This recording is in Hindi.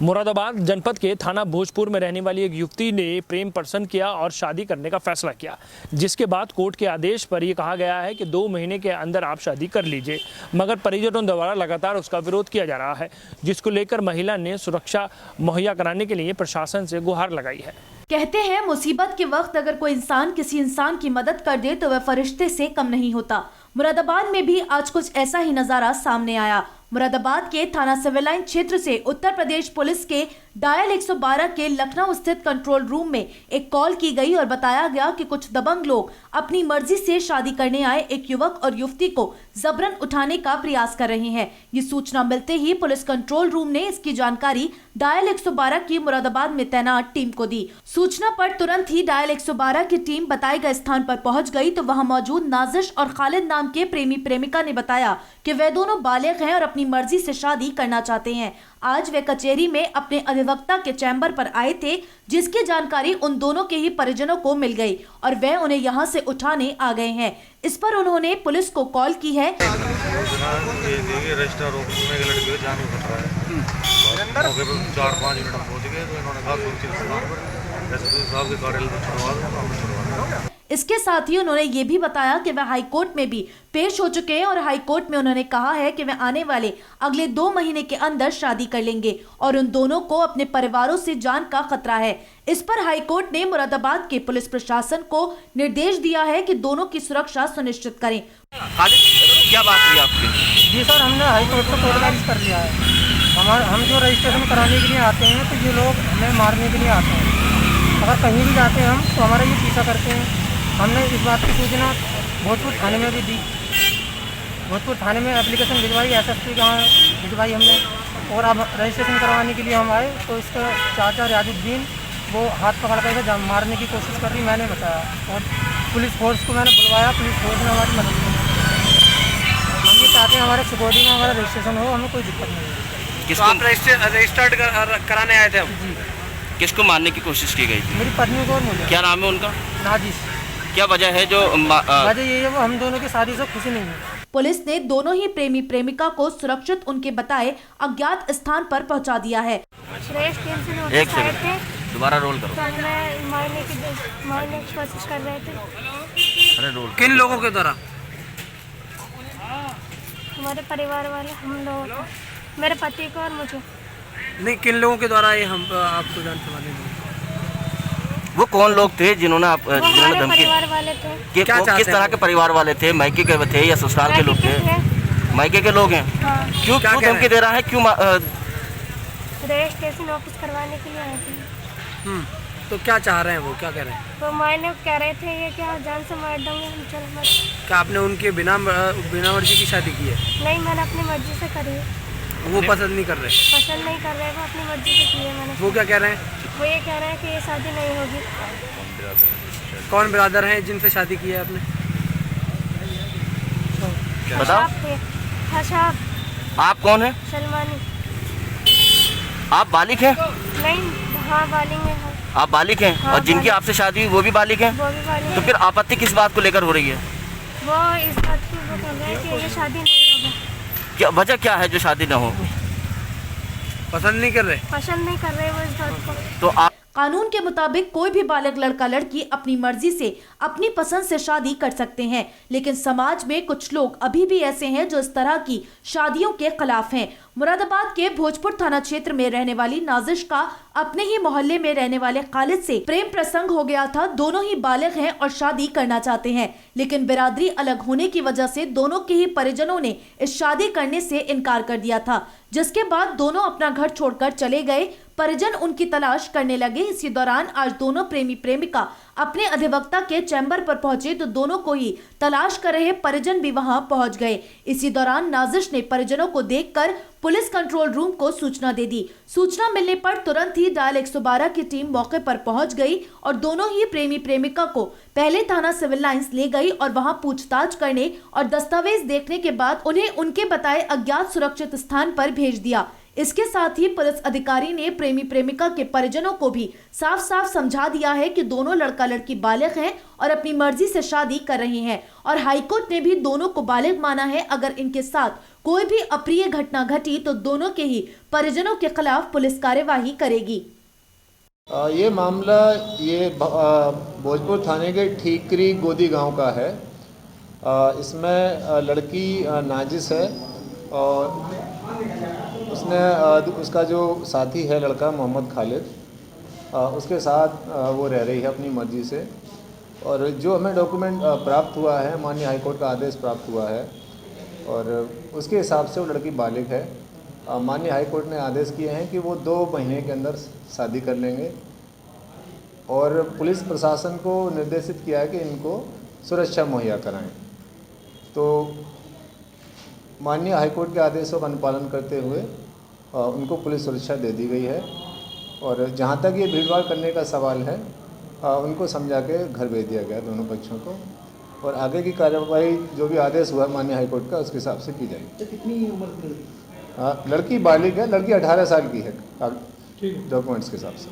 मुरादाबाद जनपद के थाना भोजपुर में रहने वाली एक युवती ने प्रेम पसंद किया और शादी करने का फैसला किया, जिसके बाद कोर्ट के आदेश पर यह कहा गया है कि 2 महीने के अंदर आप शादी कर लीजिए। मगर परिजनों द्वारा लगातार उसका विरोध किया जा रहा है, जिसको लेकर महिला ने सुरक्षा मुहैया कराने के लिए प्रशासन से गुहार लगाई है। कहते हैं मुसीबत के वक्त अगर कोई इंसान किसी इंसान की मदद कर दे तो वह फरिश्ते से कम नहीं होता। मुरादाबाद में भी आज कुछ ऐसा ही नजारा सामने आया। मुरादाबाद के थाना सिविल लाइन क्षेत्र से उत्तर प्रदेश पुलिस के डायल 112 के लखनऊ स्थित कंट्रोल रूम में एक कॉल की गई और बताया गया कि कुछ दबंग लोग अपनी मर्जी से शादी करने आए एक युवक और युवती को जबरन उठाने का प्रयास कर रहे हैं। ये सूचना मिलते ही पुलिस कंट्रोल रूम ने इसकी जानकारी डायल 112 की मुरादाबाद में तैनात टीम को दी। सूचना पर तुरंत ही डायल 112 की टीम बताए गए स्थान पर पहुंच गई तो वहां मौजूद नाजिश और खालिद नाम के प्रेमी प्रेमिका ने बताया कि वे दोनों बालिग हैं और अपनी मर्जी से शादी करना चाहते हैं। आज वे कचहरी में अपने अधिवक्ता के चैम्बर पर आए थे, जिसकी जानकारी उन दोनों के ही परिजनों को मिल गई और वे उन्हें यहां से उठाने आ गए हैं। इस पर उन्होंने पुलिस को कॉल की है। इसके साथ ही उन्होंने ये भी बताया कि वह हाईकोर्ट में भी पेश हो चुके हैं और हाईकोर्ट में उन्होंने कहा है कि वह आने वाले अगले 2 महीने के अंदर शादी कर लेंगे और उन दोनों को अपने परिवारों से जान का खतरा है। इस पर हाईकोर्ट ने मुरादाबाद के पुलिस प्रशासन को निर्देश दिया है कि दोनों की सुरक्षा सुनिश्चित करें। क्या बात हुई आपकी? जी सर, हमने हाईकोर्ट को कोर्ट कर लिया है। हम जो रजिस्ट्रेशन कराने के लिए आते हैं तो ये लोग हमें मारने के लिए आते हैं। अगर कहीं भी जाते हैं हम तो हमारा ये पीछा करते हैं। हमने इस बात की सूचना भोजपुर थाने में भी दी। भोजपुर थाने में एप्लीकेशन भिजवाई, एसएसपी के यहाँ भिजवाई हमने। और अब रजिस्ट्रेशन करवाने के लिए हम आए तो इसका चाचा रियाजुद्दीन वो हाथ पकड़ कर मारने की कोशिश कर रही, मैंने बताया और पुलिस फोर्स को मैंने बुलवाया। पुलिस फोर्स ने हमारी मदद की। हम ये चाहते हैं हमारे सिक्योरिटी में हमारा रजिस्ट्रेशन हो, हमें कोई दिक्कत नहीं है। किसको आप रजिस्टर्ड कराने आए थे हम? जी। किसको मारने की कोशिश की गई थी? मेरी पत्नी को और मुझे। क्या नाम है उनका? नाजिश। क्या वजह है जो वजह यही है वो हम दोनों की शादी से खुशी नहीं है। पुलिस ने दोनों ही प्रेमी प्रेमिका को सुरक्षित उनके बताए अज्ञात स्थान पर पहुंचा दिया है। एक सेकंड दोबारा रोल करो। तो मैं मारने की कोशिश कर रहे थे। अरे रोल। किन लोगों के द्वारा? हमारे परिवार वाले, हम लोगों को, मेरे पति को और मुझे। नहीं, किन लोगों के द्वारा ये हम आपको जान से मारने की? वो कौन लोग थे जिन्होंने हमारे परिवार वाले थे। किस तरह के परिवार वाले थे? मायके के थे या ससुराल के लोग थे? मायके के लोग हैं। हाँ। क्यों धमकी दे रहा है? क्यों रजिस्ट्रेशन ऑफिस करवाने के लिए आए थे। तो क्या चाह रहे हैं वो, क्या कह रहे हैं? तो मायने कह रहे थे ये क्या जान से मार दूंगे हम, चल मत। क्या आपने उनके बिना मर्जी की शादी की है? नहीं, मैंने अपनी मर्जी से करी है। वो पसंद नहीं कर रहे? पसंद नहीं कर रहे, वो अपनी मर्जी से की है मैंने। वो क्या कह रहे हैं? वो ये कह रहे हैं कि ये शादी नहीं होगी। कौन बिरादर हैं जिनसे शादी की है आपने? बताओ। हशाब। आप कौन है? सलमानी। आप बालिग हैं? नहीं, हाँ बालिग है। आप बालिग हैं? हाँ, और जिनकी आपसे शादी हुई वो भी बालिग हैं? वो भी बालिग तो है। फिर आपत्ति किस बात को लेकर हो रही है? वो इस बात की वो कह रहे हैं कि ये शादी नहीं होगी। क्या वजह क्या है जो शादी न हो? पसंद नहीं कर रहे? पसंद नहीं कर रहे वो इस बात को। तो आप कानून के मुताबिक कोई भी बालक लड़का लड़की अपनी मर्जी से अपनी पसंद से शादी कर सकते हैं, लेकिन समाज में कुछ लोग अभी भी ऐसे हैं जो इस तरह की शादियों के खिलाफ हैं। मुरादाबाद के भोजपुर थाना क्षेत्र में रहने वाली नाजिश का अपने ही मोहल्ले में रहने वाले खालिद से प्रेम प्रसंग हो गया था। दोनों ही बालिग हैं और शादी करना चाहते हैं, लेकिन बिरादरी अलग होने की वजह से दोनों के ही परिजनों ने इस शादी करने से इनकार कर दिया था, जिसके बाद दोनों अपना घर छोड़कर चले गए। परिजन उनकी तलाश करने लगे। इसी दौरान आज दोनों प्रेमी प्रेमिका अपने अधिवक्ता के चैम्बर पर पहुंचे तो दोनों को ही तलाश कर रहे परिजन भी वहां पहुंच गए। इसी दौरान नाजिश ने परिजनों को देखकर पुलिस कंट्रोल रूम को सूचना दे दी। सूचना मिलने पर तुरंत ही डायल 112 की टीम मौके पर पहुंच गई और दोनों ही प्रेमी प्रेमिका को पहले थाना सिविल लाइंस ले गई और वहां पूछताछ करने और दस्तावेज देखने के बाद उन्हें उनके बताए अज्ञात सुरक्षित स्थान पर भेज दिया। इसके साथ ही पुलिस अधिकारी ने प्रेमी प्रेमिका के परिजनों को भी साफ साफ समझा दिया है कि दोनों लड़का लड़की बालिग हैं और अपनी मर्जी से शादी कर रहे हैं और हाईकोर्ट ने भी दोनों को बालिग माना है। अगर इनके साथ कोई भी अप्रिय घटना घटी तो दोनों के ही परिजनों के खिलाफ पुलिस कार्यवाही करेगी। ये मामला भोजपुर थाने के ठीकरी गोदी गांव का है। इसमें लड़की नाजिस है और उसका जो साथी है लड़का मोहम्मद खालिद, उसके साथ वो रह रही है अपनी मर्ज़ी से। और जो हमें डॉक्यूमेंट प्राप्त हुआ है, माननीय हाईकोर्ट का आदेश प्राप्त हुआ है और उसके हिसाब से वो लड़की बालिग है। माननीय हाईकोर्ट ने आदेश किए हैं कि वो 2 महीने के अंदर शादी कर लेंगे और पुलिस प्रशासन को निर्देशित किया है कि इनको सुरक्षा मुहैया कराएं। तो माननीय हाईकोर्ट के आदेशों का अनुपालन करते हुए उनको पुलिस सुरक्षा दे दी गई है और जहां तक ये भीड़भाड़ करने का सवाल है उनको समझा के घर भेज दिया गया दोनों पक्षों को और आगे की कार्रवाई जो भी आदेश हुआ माननीय हाईकोर्ट का उसके हिसाब से की जाएगी। कितनी उम्र की लड़की? लड़की बालिग है, लड़की 18 साल की है डॉक्यूमेंट्स के हिसाब से।